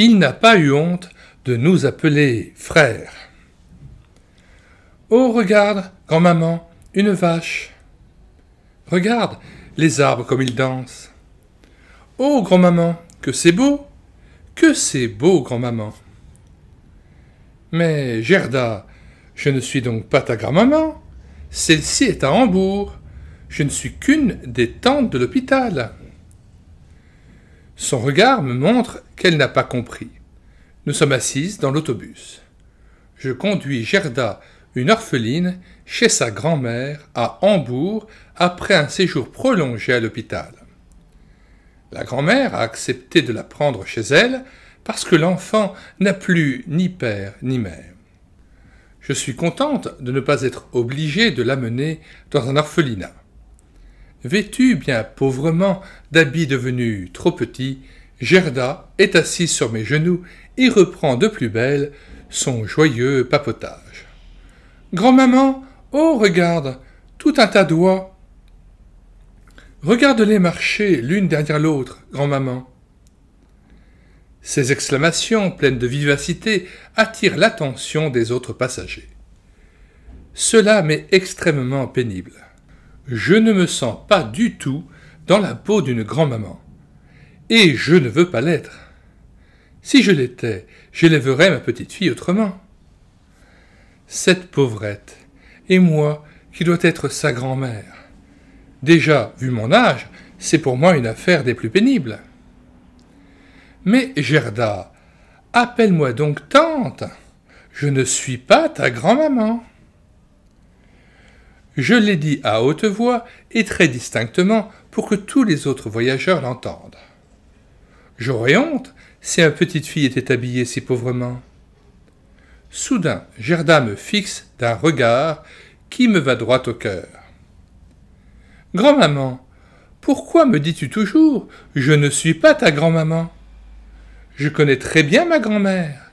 Il n'a pas eu honte de nous appeler frères. Oh, regarde, grand-maman, une vache. Regarde les arbres comme ils dansent. Oh, grand-maman, que c'est beau! Que c'est beau, grand-maman! Mais, Gerda, je ne suis donc pas ta grand-maman. Celle-ci est à Hambourg. Je ne suis qu'une des tantes de l'hôpital. Son regard me montre qu'elle n'a pas compris. Nous sommes assises dans l'autobus. Je conduis Gerda, une orpheline, chez sa grand-mère à Hambourg après un séjour prolongé à l'hôpital. La grand-mère a accepté de la prendre chez elle parce que l'enfant n'a plus ni père ni mère. Je suis contente de ne pas être obligée de l'amener dans un orphelinat. Vêtue bien pauvrement d'habits devenus trop petits, Gerda est assise sur mes genoux et reprend de plus belle son joyeux papotage. « Grand-maman, oh regarde, tout un tas d'oies. Regarde-les marcher l'une derrière l'autre, grand-maman. » Ces exclamations pleines de vivacité attirent l'attention des autres passagers. Cela m'est extrêmement pénible. Je ne me sens pas du tout dans la peau d'une grand-maman. Et je ne veux pas l'être. Si je l'étais, j'élèverais ma petite fille autrement. Cette pauvrette, et moi qui dois être sa grand-mère. Déjà, vu mon âge, c'est pour moi une affaire des plus pénibles. Mais Gerda, appelle-moi donc tante. Je ne suis pas ta grand-maman. Je l'ai dit à haute voix et très distinctement pour que tous les autres voyageurs l'entendent. J'aurais honte si ma petite fille était habillée si pauvrement. Soudain, Gerda me fixe d'un regard qui me va droit au cœur. « Grand-maman, pourquoi me dis-tu toujours « Je ne suis pas ta grand-maman » ? Je connais très bien ma grand-mère.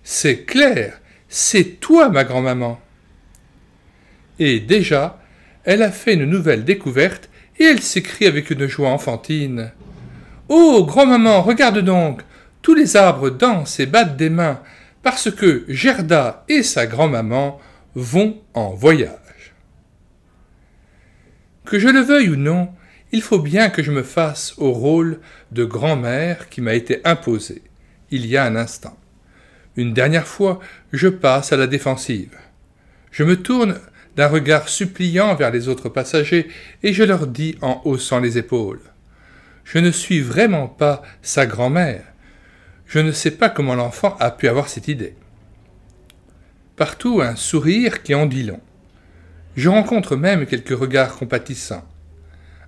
C'est clair, c'est toi ma grand-maman. Et déjà, elle a fait une nouvelle découverte et elle s'écrie avec une joie enfantine. « Oh, grand-maman, regarde donc, tous les arbres dansent et battent des mains parce que Gerda et sa grand-maman vont en voyage. » Que je le veuille ou non, il faut bien que je me fasse au rôle de grand-mère qui m'a été imposé, il y a un instant. Une dernière fois, je passe à la défensive. Je me tourne d'un regard suppliant vers les autres passagers et je leur dis en haussant les épaules. Je ne suis vraiment pas sa grand-mère. Je ne sais pas comment l'enfant a pu avoir cette idée. Partout un sourire qui en dit long. Je rencontre même quelques regards compatissants.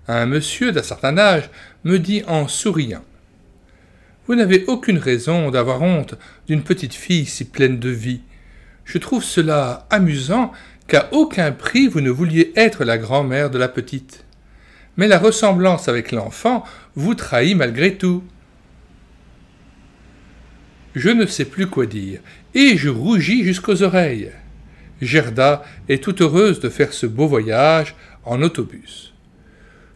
Un monsieur d'un certain âge me dit en souriant « Vous n'avez aucune raison d'avoir honte d'une petite fille si pleine de vie. Je trouve cela amusant qu'à aucun prix vous ne vouliez être la grand-mère de la petite. Mais la ressemblance avec l'enfant vous trahit malgré tout. » Je ne sais plus quoi dire, et je rougis jusqu'aux oreilles. Gerda est toute heureuse de faire ce beau voyage en autobus.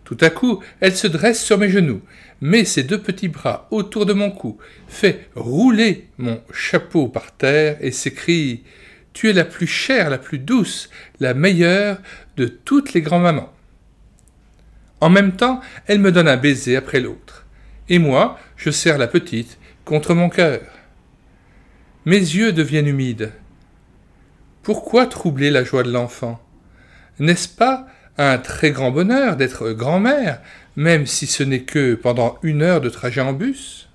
Tout à coup, elle se dresse sur mes genoux, met ses deux petits bras autour de mon cou, fait rouler mon chapeau par terre et s'écrie « Tu es la plus chère, la plus douce, la meilleure de toutes les grand-mamans. » En même temps, elle me donne un baiser après l'autre, et moi, je serre la petite contre mon cœur. Mes yeux deviennent humides. Pourquoi troubler la joie de l'enfant? N'est-ce pas un très grand bonheur d'être grand-mère, même si ce n'est que pendant 1 heure de trajet en bus?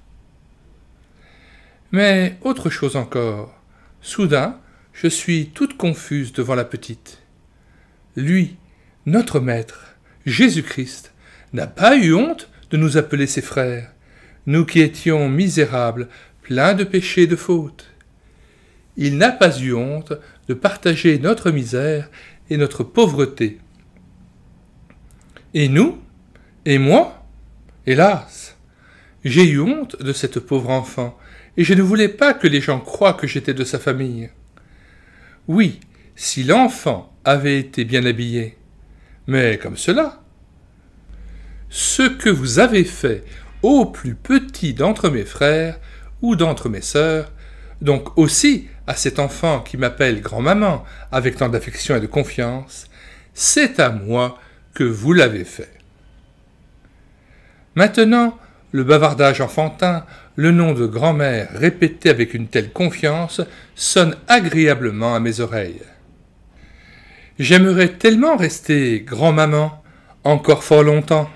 Mais autre chose encore. Soudain, je suis toute confuse devant la petite. Lui, notre maître, Jésus-Christ, n'a pas eu honte de nous appeler ses frères, nous qui étions misérables, pleins de péchés et de fautes. Il n'a pas eu honte de partager notre misère et notre pauvreté. Et nous? Et moi? Hélas, j'ai eu honte de cette pauvre enfant, et je ne voulais pas que les gens croient que j'étais de sa famille. Oui, si l'enfant avait été bien habillé, mais comme cela. Ce que vous avez fait au plus petit d'entre mes frères, ou d'entre mes sœurs, donc aussi à cet enfant qui m'appelle grand-maman avec tant d'affection et de confiance, c'est à moi que vous l'avez fait. Maintenant, le bavardage enfantin, le nom de grand-mère répété avec une telle confiance, sonne agréablement à mes oreilles. J'aimerais tellement rester grand-maman encore fort longtemps.